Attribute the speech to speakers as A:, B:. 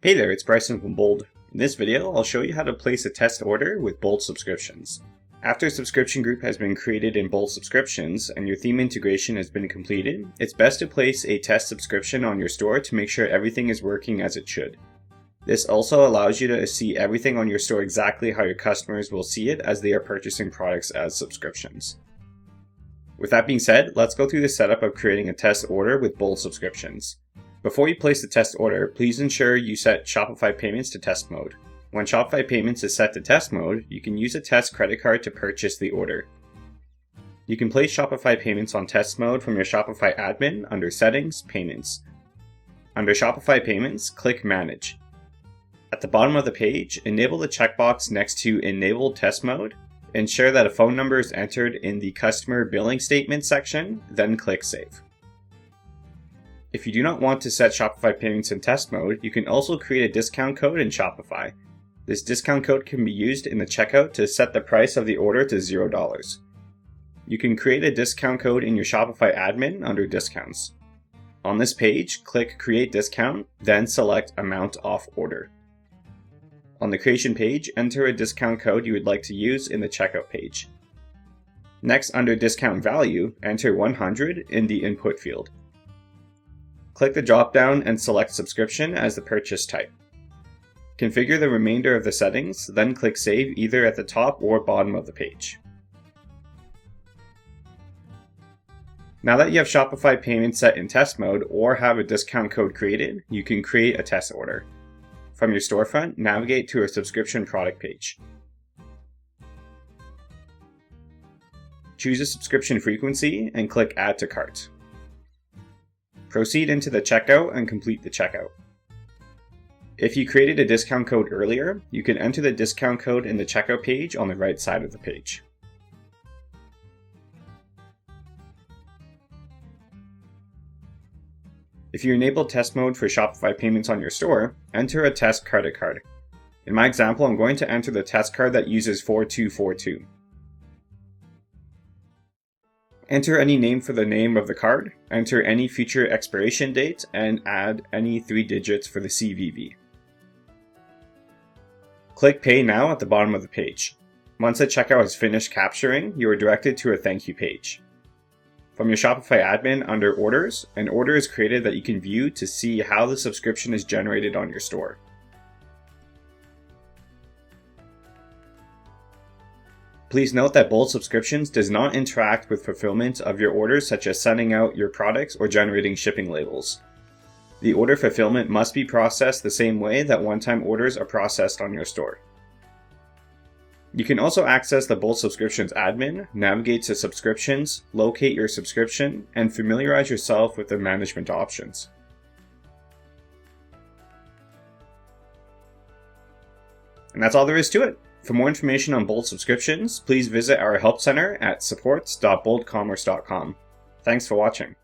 A: Hey there, it's Brysen from Bold. In this video, I'll show you how to place a test order with Bold subscriptions. After a subscription group has been created in Bold subscriptions and your theme integration has been completed, it's best to place a test subscription on your store to make sure everything is working as it should. This also allows you to see everything on your store exactly how your customers will see it as they are purchasing products as subscriptions. With that being said, let's go through the setup of creating a test order with Bold subscriptions. Before you place the test order, please ensure you set Shopify Payments to test mode. When Shopify Payments is set to test mode, you can use a test credit card to purchase the order. You can place Shopify Payments on test mode from your Shopify admin under Settings, Payments. Under Shopify Payments, click Manage. At the bottom of the page, enable the checkbox next to Enable Test Mode. Ensure that a phone number is entered in the Customer Billing Statement section, then click Save. If you do not want to set Shopify Payments in test mode, you can also create a discount code in Shopify. This discount code can be used in the checkout to set the price of the order to $0. You can create a discount code in your Shopify admin under Discounts. On this page, click Create Discount, then select Amount Off Order. On the creation page, enter a discount code you would like to use in the checkout page. Next, under Discount Value, enter 100 in the input field. Click the drop-down and select Subscription as the purchase type. Configure the remainder of the settings, then click Save either at the top or bottom of the page. Now that you have Shopify Payments set in test mode or have a discount code created, you can create a test order. From your storefront, navigate to a subscription product page. Choose a subscription frequency and click Add to Cart. Proceed into the checkout and complete the checkout. If you created a discount code earlier, you can enter the discount code in the checkout page on the right side of the page. If you enable test mode for Shopify Payments on your store, enter a test credit card. In my example, I'm going to enter the test card that uses 4242. Enter any name for the name of the card, enter any future expiration date, and add any 3 digits for the CVV. Click Pay Now at the bottom of the page. Once the checkout has finished capturing, you are directed to a thank you page. From your Shopify admin under Orders, an order is created that you can view to see how the subscription is generated on your store. Please note that Bold Subscriptions does not interact with fulfillment of your orders such as sending out your products or generating shipping labels. The order fulfillment must be processed the same way that one-time orders are processed on your store. You can also access the Bold Subscriptions admin, navigate to Subscriptions, locate your subscription, and familiarize yourself with the management options. And that's all there is to it. For more information on Bold subscriptions, please visit our help center at supports.boldcommerce.com. Thanks for watching.